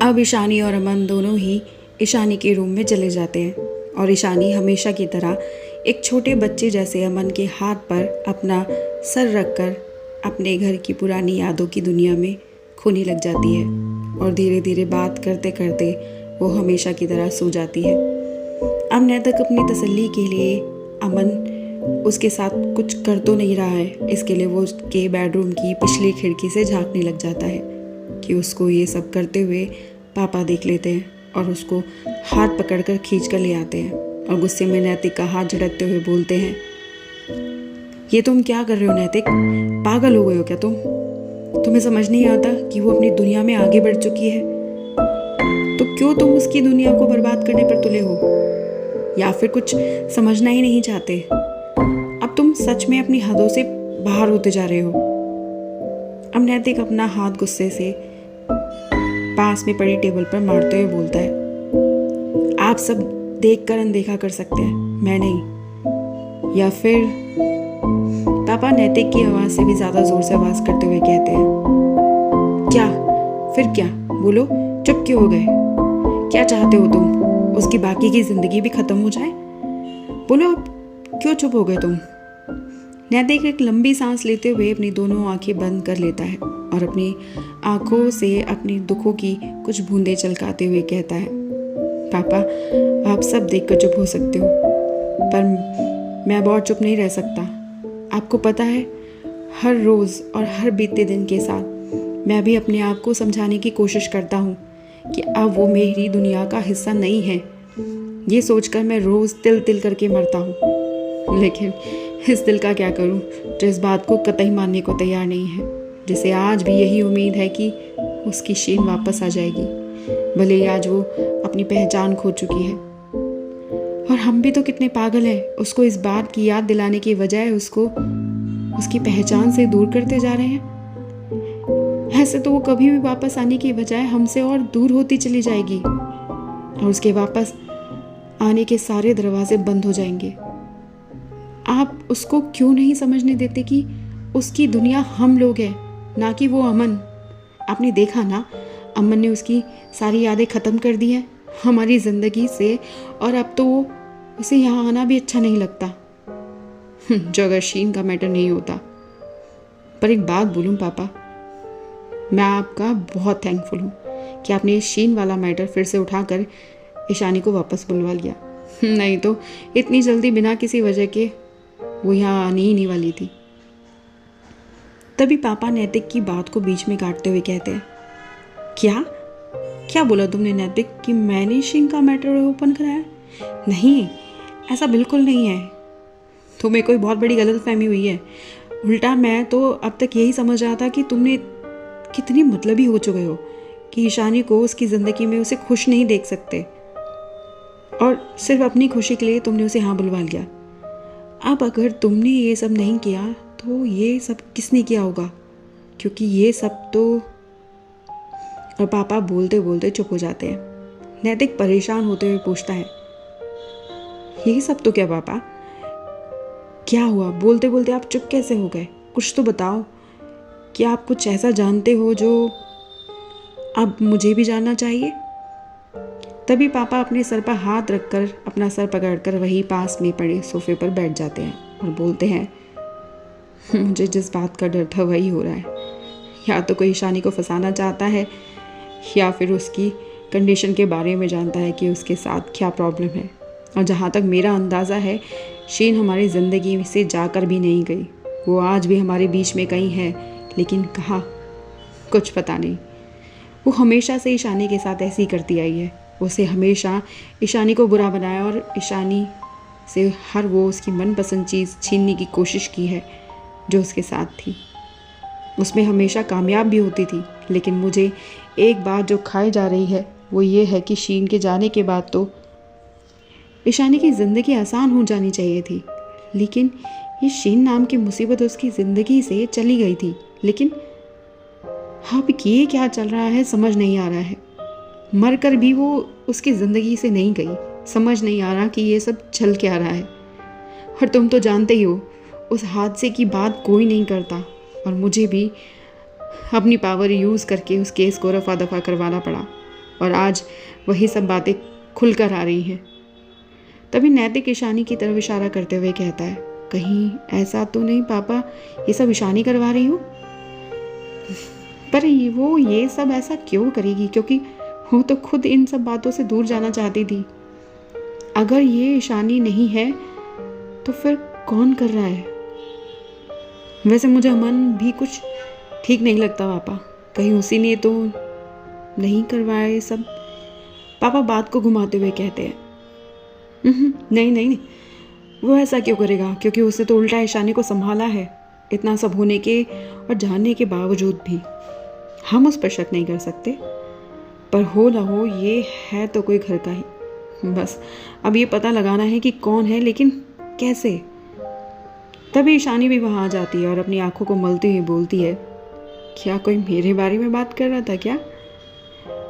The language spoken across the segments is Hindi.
अब ईशानी और अमन दोनों ही ईशानी के रूम में चले जाते हैं और ईशानी हमेशा की तरह एक छोटे बच्चे जैसे अमन के हाथ पर अपना सर रखकर अपने घर की पुरानी यादों की दुनिया में खोने लग जाती है और धीरे धीरे बात करते करते वो हमेशा की तरह सो जाती है। अब नैतिक अपनी तसल्ली के लिए अमन उसके साथ कुछ कर तो नहीं रहा है, इसके लिए वो उसके बेडरूम की पिछली खिड़की से झांकने लग जाता है कि उसको ये सब करते हुए पापा देख लेते हैं और उसको हाथ पकड़कर खींच कर ले आते हैं और गुस्से में नैतिक का हाथ झटकते हुए बोलते हैं, ये तुम क्या कर रहे हो नैतिक? पागल हो गए हो क्या तुम? तुम्हें समझ नहीं आता कि वो अपनी दुनिया में आगे बढ़ चुकी है, तो क्यों तुम उसकी दुनिया को बर्बाद करने पर तुले हो? या फिर कुछ समझना ही नहीं चाहते? अब तुम सच में अपनी हदों से बाहर होते जा रहे हो। अब नैतिक अपना हाथ गुस्से से पास में पड़ी टेबल पर मारते हुए बोलता है, आप सब देखकर अनदेखा कर सकते हैं, मैं नहीं। या फिर पापा नैतिक की आवाज़ से भी ज़्यादा ज़ोर से आवाज़ करते हुए कहते हैं, क्या? फिर क्या? बोलो, चुप क्यों हो गए? क्या चाहते हो तुम? उसकी बाकी की ज़िंदगी भी ख़त्म हो जाए? बोलो, अब क्यों चुप हो गए तुम? नैतिक एक लंबी सांस लेते हुए अपनी दोनों आंखें बंद कर लेता है और अपनी आंखों से अपने दुखों की कुछ बूंदें चलकाते हुए कहता है, पापा आप सब देखकर चुप हो सकते हो, पर मैं अब और चुप नहीं रह सकता। आपको पता है, हर रोज़ और हर बीते दिन के साथ मैं भी अपने आप को समझाने की कोशिश करता हूँ कि अब वो मेरी दुनिया का हिस्सा नहीं है। ये सोचकर मैं रोज़ तिल तिल करके मरता हूँ, लेकिन इस दिल का क्या करूँ जो इस बात को कतई मानने को तैयार नहीं है, जिसे आज भी यही उम्मीद है कि उसकी शीन वापस आ जाएगी, भले ही आज वो अपनी पहचान खो चुकी है। और हम भी तो कितने पागल हैं, उसको इस बात की याद दिलाने की बजाय उसको उसकी पहचान से दूर करते जा रहे हैं। ऐसे तो वो कभी भी वापस आने की बजाय हमसे और दूर होती चली जाएगी और उसके वापस आने के सारे दरवाजे बंद हो जाएंगे। आप उसको क्यों नहीं समझने देते कि उसकी दुनिया हम लोग हैं, ना कि वो अमन? आपने देखा ना, अमन ने उसकी सारी यादें ख़त्म कर दी हैं हमारी ज़िंदगी से, और अब तो उसे यहाँ आना भी अच्छा नहीं लगता। जो अगर शीन का मैटर नहीं होता। पर एक बात बोलूँ पापा, मैं आपका बहुत थैंकफुल हूँ कि आपने शीन वाला मैटर फिर से उठाकर ईशानी को वापस बुलवा लिया, नहीं तो इतनी जल्दी बिना किसी वजह के वो यहाँ आने ही नहीं वाली थी। तभी पापा नैतिक की बात को बीच में काटते हुए कहते हैं, क्या क्या बोला तुमने नैतिक कि मैंने शीन का मैटर ओपन कराया? नहीं, ऐसा बिल्कुल नहीं है। तुम्हें कोई बहुत बड़ी गलतफहमी हुई है। उल्टा मैं तो अब तक यही समझ रहा था कि तुमने कितनी मतलबी हो चुके हो कि ईशानी को उसकी ज़िंदगी में उसे खुश नहीं देख सकते और सिर्फ अपनी खुशी के लिए तुमने उसे यहाँ बुलवा लिया। अब अगर तुमने ये सब नहीं किया तो ये सब किसने किया होगा? क्योंकि ये सब तो। और पापा बोलते बोलते चुप हो जाते हैं। नैतिक परेशान होते हुए पूछता है, ये सब तो क्या पापा? क्या हुआ? बोलते बोलते आप चुप कैसे हो गए? कुछ तो बताओ। क्या आप कुछ ऐसा जानते हो जो अब मुझे भी जानना चाहिए? तभी पापा अपने सर पर हाथ रखकर अपना सर पकड़कर वहीं पास में पड़े सोफे पर बैठ जाते हैं और बोलते हैं, मुझे जिस बात का डर था वही हो रहा है। या तो कोई ईशानी को फंसाना चाहता है या फिर उसकी कंडीशन के बारे में जानता है कि उसके साथ क्या प्रॉब्लम है। और जहाँ तक मेरा अंदाज़ा है, शीन हमारी ज़िंदगी से जाकर भी नहीं गई। वो आज भी हमारे बीच में कहीं है, लेकिन कहाँ, कुछ पता नहीं। वो हमेशा से ईशानी के साथ ऐसी ही करती आई है। उसे हमेशा ईशानी को बुरा बनाया और ईशानी से हर वो उसकी मनपसंद चीज़ छीनने की कोशिश की है जो उसके साथ थी। उसमें हमेशा कामयाब भी होती थी, लेकिन मुझे एक बात जो खाई जा रही है वो ये है कि शीन के जाने के बाद तो ईशानी की ज़िंदगी आसान हो जानी चाहिए थी, लेकिन ये शीन नाम की मुसीबत उसकी ज़िंदगी से चली गई थी। लेकिन अब ये क्या चल रहा है समझ नहीं आ रहा है। मरकर भी वो उसकी ज़िंदगी से नहीं गई। समझ नहीं आ रहा कि ये सब चल क्या रहा है। और तुम तो जानते ही हो, उस हादसे की बात कोई नहीं करता और मुझे भी अपनी पावर यूज़ करके उस केस को रफा दफा करवाना पड़ा। और आज वही सब बातें खुलकर आ रही हैं। तभी नैतिक ईशानी की तरफ इशारा करते हुए कहता है, कहीं ऐसा तो नहीं पापा ये सब ईशानी करवा रही हो? पर वो ये सब ऐसा क्यों करेगी, क्योंकि वो तो खुद इन सब बातों से दूर जाना चाहती थी। अगर ये ईशानी नहीं है तो फिर कौन कर रहा है? वैसे मुझे अमन भी कुछ ठीक नहीं लगता पापा, कहीं उसी ने तो नहीं करवाया ये सब। पापा बात को घुमाते हुए कहते हैं, नहीं नहीं नहीं, वो ऐसा क्यों करेगा, क्योंकि उसने तो उल्टा ईशानी को संभाला है। इतना सब होने के और जानने के बावजूद भी हम उस पर शक नहीं कर सकते। पर हो ना हो ये है तो कोई घर का ही, बस अब ये पता लगाना है कि कौन है, लेकिन कैसे। तभी ईशानी भी वहाँ आ जाती है और अपनी आंखों को मलती हुई बोलती है, क्या कोई मेरे बारे में बात कर रहा था क्या?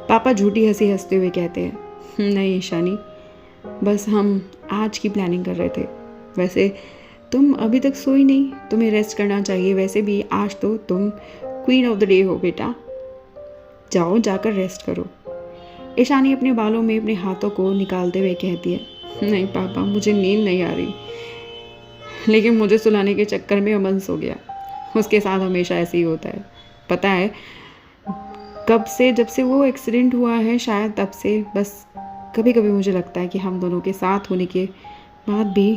पापा झूठी हंसी हंसते हुए कहते हैं, नहीं ईशानी, बस हम आज की प्लानिंग कर रहे थे। वैसे तुम अभी तक सोई नहीं, तुम्हें रेस्ट करना चाहिए। वैसे भी आज तो तुम क्वीन ऑफ द डे हो बेटा, जाओ जाकर रेस्ट करो। ईशानी अपने बालों में अपने हाथों को निकालते हुए कहती है, नहीं पापा, मुझे नींद नहीं आ रही, लेकिन मुझे सुलाने के चक्कर में अमन सो गया। उसके साथ हमेशा ऐसे ही होता है, पता है कब से, जब से वो एक्सीडेंट हुआ है शायद तब से। बस कभी कभी मुझे लगता है कि हम दोनों के साथ होने के बाद भी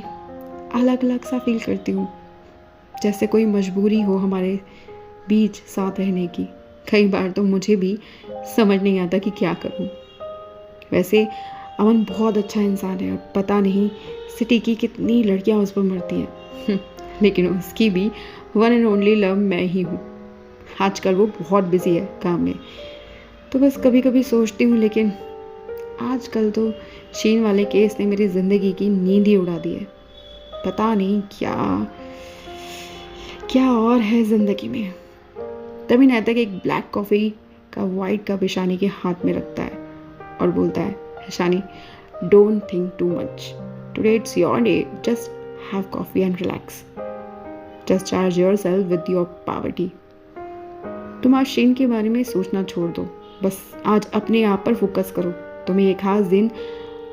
अलग अलग सा फील करती हूँ, जैसे कोई मजबूरी हो हमारे बीच साथ रहने की। कई बार तो मुझे भी समझ नहीं आता कि क्या करूँ। वैसे अमन बहुत अच्छा इंसान है और पता नहीं सिटी की कितनी लड़कियाँ उस पर मरती हैं, लेकिन उसकी भी वन एंड ओनली लव मैं ही हूँ। आजकल वो बहुत बिजी है काम में, तो बस कभी कभी सोचती हूँ, लेकिन आजकल तो शीन वाले केस ने मेरी ज़िंदगी की नींद ही उड़ा दी है। पता नहीं क्या क्या और है ज़िंदगी में। तभी नैतिक एक ब्लैक कॉफ़ी का वाइट कप ईशानी के हाथ में रखता है और बोलता है, Ishani, don't think too much, today it's your day, just have coffee and relax, just charge your self with your poverty. तुम आज शीन के बारे में सोचना छोड़ दो, बस आज अपने आप पर फोकस करो। तुम्हें एक खास दिन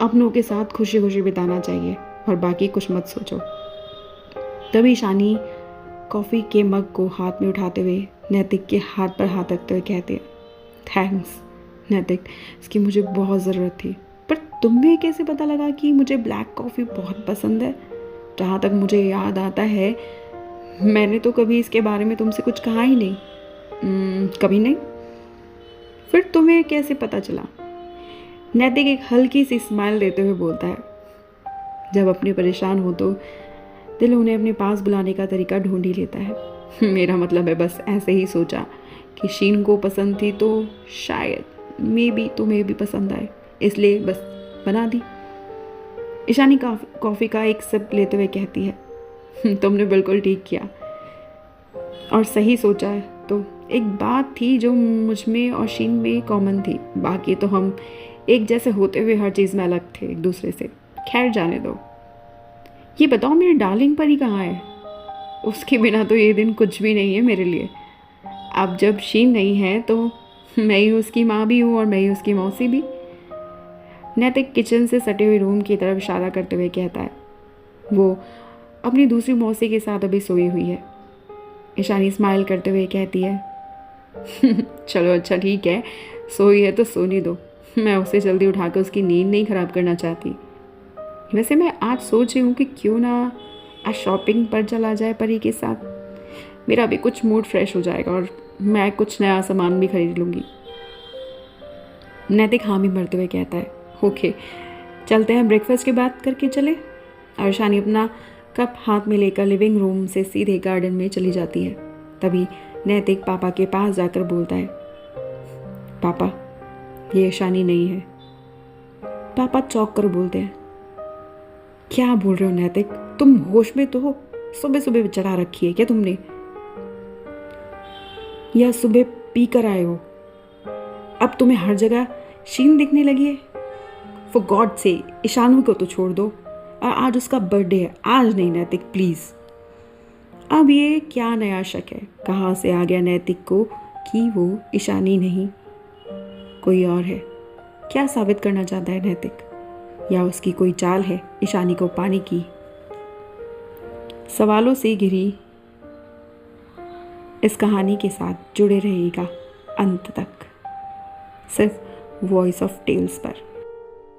अपनों के साथ खुशी खुशी बिताना चाहिए और बाकी कुछ मत सोचो। तभी ईशानी कॉफ़ी के मग को हाथ में उठाते हुए नैतिक के हाथ पर हाथ रखते हुए कहते हैं, थैंक्स नैतिक, इसकी मुझे बहुत ज़रूरत थी। पर तुम्हें कैसे पता लगा कि मुझे ब्लैक कॉफ़ी बहुत पसंद है? जहाँ तक मुझे याद आता है मैंने तो कभी इसके बारे में तुमसे कुछ कहा ही नहीं। कभी नहीं? फिर तुम्हें कैसे पता चला? नैतिक एक हल्की सी स्माइल देते हुए बोलता है, जब अपने परेशान हो तो दिल उन्हें अपने पास बुलाने का तरीका ढूंढ ही लेता है। मेरा मतलब है बस ऐसे ही सोचा कि शीन को पसंद थी तो शायद मे बी तुम्हें भी पसंद आए, इसलिए बस बना दी। ईशानी कॉफ़ी का एक सिप लेते हुए कहती है, तुमने बिल्कुल ठीक किया और सही सोचा है। तो एक बात थी जो मुझ में और शीन में कॉमन थी, बाकी तो हम एक जैसे होते हुए हर चीज़ में अलग थे एक दूसरे से। खैर जाने दो। ये बताओ मेरी डार्लिंग परी कहाँ है? उसके बिना तो ये दिन कुछ भी नहीं है मेरे लिए। अब जब शीन नहीं है तो मैं ही उसकी माँ भी हूँ और मैं ही उसकी मौसी भी। नैतिक किचन से सटे हुए रूम की तरफ इशारा करते हुए कहता है, वो अपनी दूसरी मौसी के साथ अभी सोई हुई है। ईशानी स्माइल करते हुए कहती है, चलो अच्छा ठीक है, सोई है तो सोने दो, मैं उसे जल्दी उठाकर उसकी नींद नहीं ख़राब करना चाहती। वैसे मैं आज सोच रही हूँ कि क्यों ना आज शॉपिंग पर चला जाए परी के साथ, मेरा भी कुछ मूड फ्रेश हो जाएगा और मैं कुछ नया सामान भी खरीद लूँगी। नैतिक हामी भरते हुए कहता है, ओके चलते हैं, ब्रेकफास्ट के बाद करके चले। और ईशानी अपना कप हाथ में लेकर लिविंग रूम से सीधे गार्डन में चली जाती है। तभी नैतिक पापा के पास जाकर बोलता है, पापा ये ईशानी नहीं है। पापा चौंक कर बोलते हैं, क्या बोल रहे हो नैतिक, तुम होश में तो हो? सुबह सुबह चढ़ा रखी है क्या तुमने, या सुबह पी कर आए हो? अब तुम्हें हर जगह शीन दिखने लगी है। फॉर गॉड से ईशानू को तो छोड़ दो, और आज उसका बर्थडे है। आज नहीं नैतिक प्लीज। अब ये क्या नया शक है, कहाँ से आ गया नैतिक को कि वो ईशानी नहीं कोई और है? क्या साबित करना चाहता है नैतिक, या उसकी कोई चाल है ईशानी को पाने की? सवालों से घिरी इस कहानी के साथ जुड़े रहिएगा अंत तक, सिर्फ वॉइस ऑफ टेल्स पर।